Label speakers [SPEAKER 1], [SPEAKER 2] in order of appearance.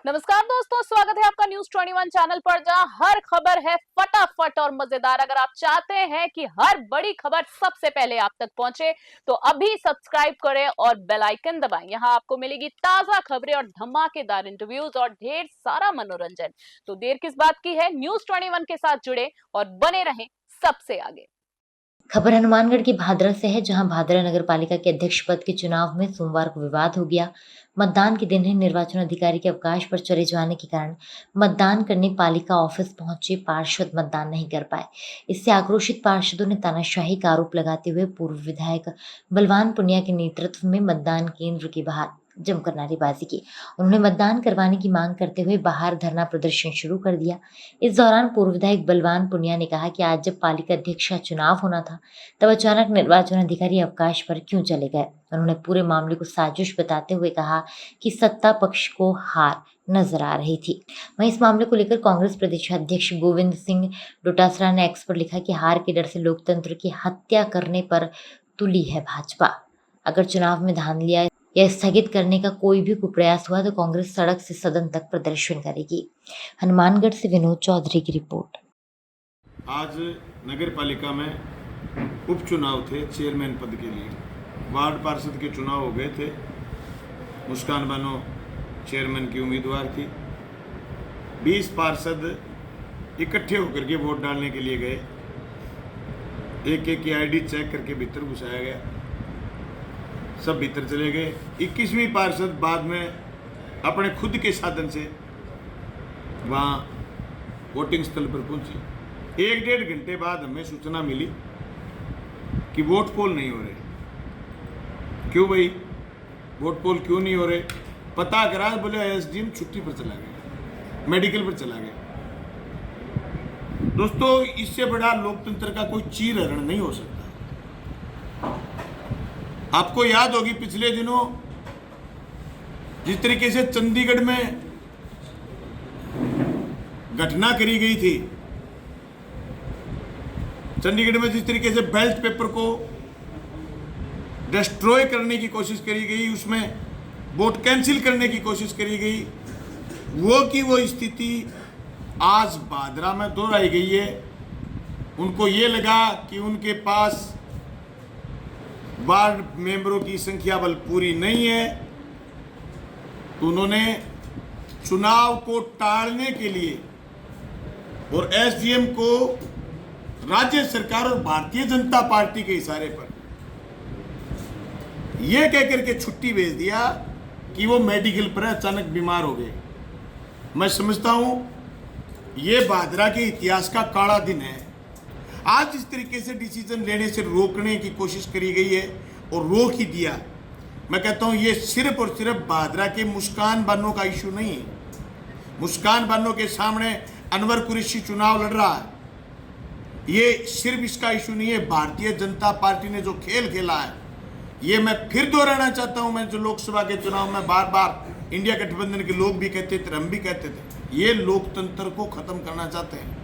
[SPEAKER 1] नमस्कार दोस्तों, स्वागत है आपका न्यूज 21 चैनल पर, जहां हर खबर है फटाफट और मजेदार। अगर आप चाहते हैं कि हर बड़ी खबर सबसे पहले आप तक पहुंचे तो अभी सब्सक्राइब करें और बेल आइकन दबाएं। यहां आपको मिलेगी ताजा खबरें और धमाकेदार इंटरव्यूज और ढेर सारा मनोरंजन। तो देर किस बात की है, न्यूज 21 के साथ जुड़े और बने रहें सबसे आगे।
[SPEAKER 2] खबर हनुमानगढ़ के भादरा से है, जहां भादरा नगर पालिका के अध्यक्ष पद के चुनाव में सोमवार को विवाद हो गया। मतदान के दिन ही निर्वाचन अधिकारी के अवकाश पर चले जाने के कारण मतदान करने पालिका ऑफिस पहुंचे पार्षद मतदान नहीं कर पाए। इससे आक्रोशित पार्षदों ने तानाशाही का आरोप लगाते हुए पूर्व विधायक बलवान पुनिया के नेतृत्व में मतदान केंद्र के बाहर जमकर नारेबाजी की। उन्होंने मतदान करवाने की मांग करते हुए बाहर धरना प्रदर्शन शुरू कर दिया। इस दौरान पूर्व विधायक बलवान पुनिया ने कहा कि आज जब पालिका अध्यक्ष का चुनाव होना था, तब अचानक निर्वाचन अधिकारी अवकाश पर क्यों चले गए। उन्होंने पूरे मामले को साजिश बताते हुए कहा कि सत्ता पक्ष को हार नजर आ रही थी। वहीं इस मामले को लेकर कांग्रेस प्रदेश अध्यक्ष गोविंद सिंह डोटासरा ने एक्स पर लिखा कि हार के डर से लोकतंत्र की हत्या करने पर तुली है भाजपा। अगर चुनाव में धांधलियां या स्थगित करने का कोई भी कुप्रयास हुआ तो कांग्रेस सड़क से सदन तक प्रदर्शन करेगी। हनुमानगढ़ से विनोद चौधरी की रिपोर्ट।
[SPEAKER 3] आज नगर पालिका में उपचुनाव थे चेयरमैन पद के लिए। वार्ड पार्षद के चुनाव हो गए थे। मुस्कान बानो चेयरमैन की उम्मीदवार थी। 20 पार्षद इकट्ठे होकर के वोट डालने के लिए गए। एक एक की आईडी चेक करके भीतर घुसाया गया। सब भीतर चले गए। 21वीं पार्षद बाद में अपने खुद के साधन से वहाँ वोटिंग स्थल पर पहुंची। 1-1.5 घंटे बाद हमें सूचना मिली कि वोट पोल नहीं हो रहे। क्यों भाई, वोट पोल क्यों नहीं हो रहे? पता करा, बोले एसडीएम छुट्टी पर चला गया, मेडिकल पर चला गया। दोस्तों, इससे बड़ा लोकतंत्र का कोई चीर हरण नहीं हो सकता। आपको याद होगी पिछले दिनों जिस तरीके से चंडीगढ़ में घटना करी गई थी, चंडीगढ़ में जिस तरीके से बैलेट पेपर को डिस्ट्रॉय करने की कोशिश करी गई, उसमें वोट कैंसिल करने की कोशिश करी गई, वो की वो स्थिति आज भादरा में दोहराई गई है। उनको ये लगा कि उनके पास वार्ड मेंबरों की संख्या बल पूरी नहीं है, तो उन्होंने चुनाव को टालने के लिए और एसडीएम को राज्य सरकार और भारतीय जनता पार्टी के इशारे पर यह कहकर के छुट्टी भेज दिया कि वो मेडिकल पर अचानक बीमार हो गए। मैं समझता हूं यह भादरा के इतिहास का काला दिन है। आज इस तरीके से डिसीजन लेने से रोकने की कोशिश करी गई है और रोक ही दिया। मैं कहता हूं ये सिर्फ और सिर्फ भादरा के मुस्कान बानो का इशू नहीं है। मुस्कान बानो के सामने अनवर कुरैशी चुनाव लड़ रहा है। ये सिर्फ इसका इशू नहीं है। भारतीय जनता पार्टी ने जो खेल खेला है, ये मैं फिर दोहराना चाहता हूं। मैं जो लोकसभा के चुनाव में बार बार इंडिया गठबंधन के लोग भी कहते थे, हम भी कहते थे, ये लोकतंत्र को खत्म करना चाहते हैं।